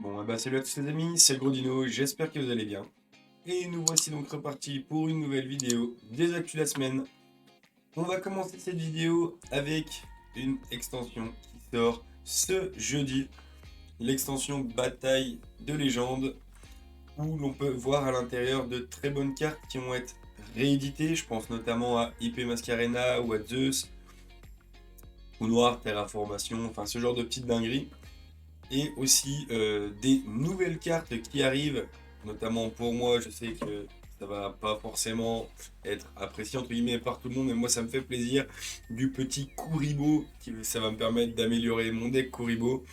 Bon, salut à tous les amis, c'est le Gros Dino, j'espère que vous allez bien. Et nous voici donc repartis pour une nouvelle vidéo des actus de la semaine. On va commencer cette vidéo avec une extension qui sort ce jeudi. L'extension Bataille de légende, où l'on peut voir à l'intérieur de très bonnes cartes qui vont être rééditées. Je pense notamment à IP Mascarena ou à Zeus, ou Noir, Terraformation, enfin ce genre de petites dingueries. Et aussi des nouvelles cartes qui arrivent, notamment pour moi. Je sais que ça va pas forcément être apprécié entre guillemets par tout le monde, mais moi ça me fait plaisir. Du petit Kuribo, ça va me permettre d'améliorer mon deck Kuribo,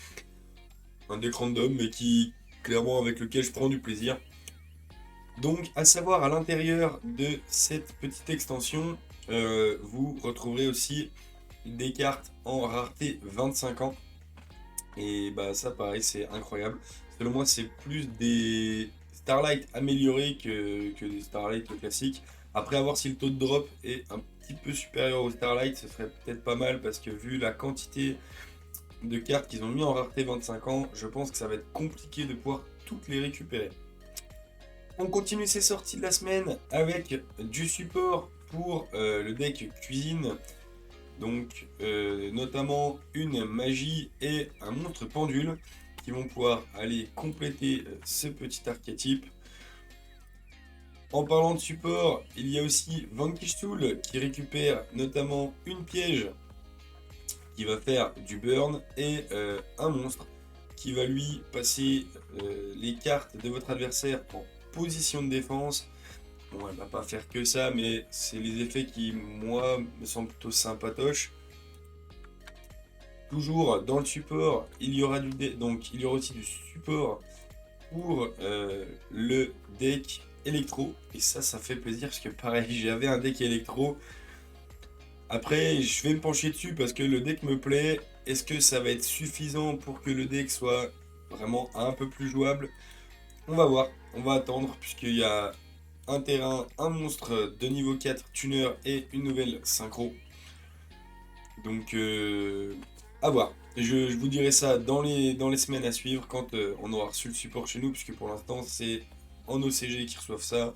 un deck random mais qui clairement avec lequel je prends du plaisir. Donc à savoir, à l'intérieur de cette petite extension, vous retrouverez aussi des cartes en rareté 25 ans. Et bah ça pareil, c'est incroyable. Selon moi, c'est plus des Starlight améliorés que des Starlight classiques. Après, à voir si le taux de drop est un petit peu supérieur au Starlight, ce serait peut-être pas mal, parce que vu la quantité de cartes qu'ils ont mis en rareté 25 ans, je pense que ça va être compliqué de pouvoir toutes les récupérer. On continue ces sorties de la semaine avec du support pour le deck cuisine. Donc notamment une magie et un monstre pendule qui vont pouvoir aller compléter ce petit archétype. En parlant de support, il y a aussi Vanquish Tool qui récupère notamment une piège qui va faire du burn et un monstre qui va lui passer les cartes de votre adversaire en position de défense. Bon, elle va pas faire que ça, mais c'est les effets qui, moi, me semblent plutôt sympatoches. Toujours dans le support, il y aura il y aura aussi du support pour le deck électro. Et ça fait plaisir parce que pareil, j'avais un deck électro. Après, je vais me pencher dessus parce que le deck me plaît. Est-ce que ça va être suffisant pour que le deck soit vraiment un peu plus jouable? On va voir, on va attendre, puisqu'il y a un terrain, un monstre de niveau 4 tuner et une nouvelle synchro. Donc à voir. Je vous dirai ça dans les semaines à suivre quand on aura reçu le support chez nous, puisque pour l'instant c'est en OCG qui reçoivent ça.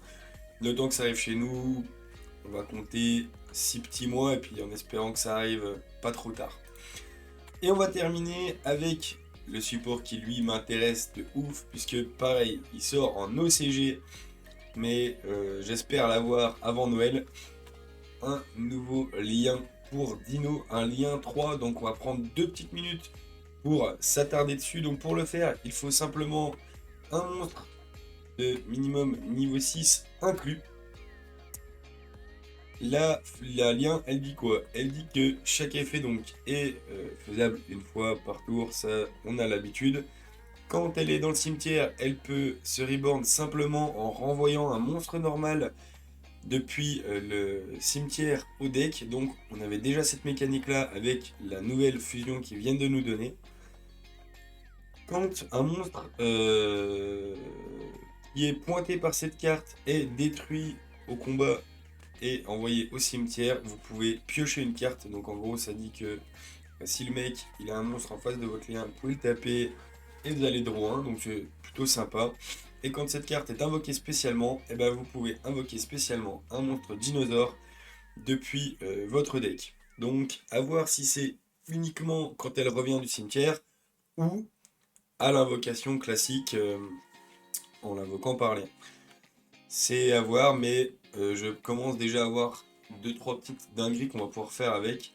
Le temps que ça arrive chez nous, on va compter 6 petits mois, et puis en espérant que ça arrive pas trop tard. Et on va terminer avec le support qui lui m'intéresse de ouf, puisque pareil, il sort en OCG, mais j'espère l'avoir avant Noël. Un nouveau lien pour Dino, un lien 3, donc on va prendre 2 petites minutes pour s'attarder dessus. Donc pour le faire, il faut simplement un monstre de minimum niveau 6 inclus. La lien, elle dit quoi? Elle dit que chaque effet donc est faisable une fois par tour, ça on a l'habitude. Quand elle est dans le cimetière, elle peut se reborn simplement en renvoyant un monstre normal depuis le cimetière au deck. Donc on avait déjà cette mécanique là avec la nouvelle fusion qu'ils viennent de nous donner. Quand un monstre qui est pointé par cette carte est détruit au combat et envoyé au cimetière, vous pouvez piocher une carte. Donc en gros ça dit que si le mec il a un monstre en face de votre lien, vous pouvez le taper et vous allez draw 1, donc c'est plutôt sympa. Et quand cette carte est invoquée spécialement, et ben vous pouvez invoquer spécialement un monstre dinosaure depuis votre deck. Donc à voir si c'est uniquement quand elle revient du cimetière ou à l'invocation classique en l'invoquant par lien. C'est à voir, mais je commence déjà à avoir 2-3 petites dingueries qu'on va pouvoir faire avec.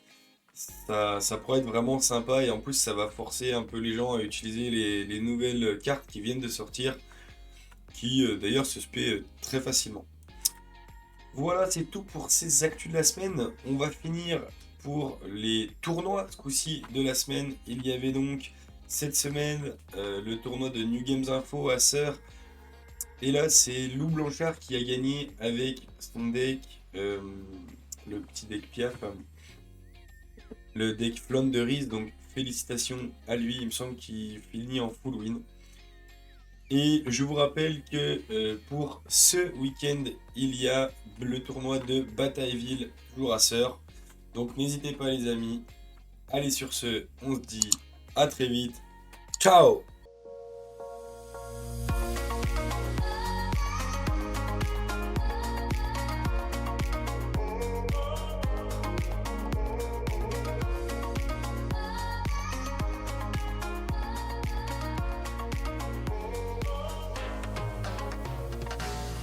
Ça pourrait être vraiment sympa, et en plus ça va forcer un peu les gens à utiliser les nouvelles cartes qui viennent de sortir, qui d'ailleurs se spé très facilement. Voilà, c'est tout pour ces actus de la semaine. On va finir pour les tournois ce coup-ci de la semaine. Il y avait donc cette semaine le tournoi de New Games Info à Sœur. Et là, c'est Lou Blanchard qui a gagné avec son deck, le petit deck Piaf, le deck Flandreries. Donc félicitations à lui, il me semble qu'il finit en full win. Et je vous rappelle que pour ce week-end, il y a le tournoi de Batailleville, toujours à Sœur. Donc n'hésitez pas les amis. Allez, sur ce, on se dit à très vite. Ciao!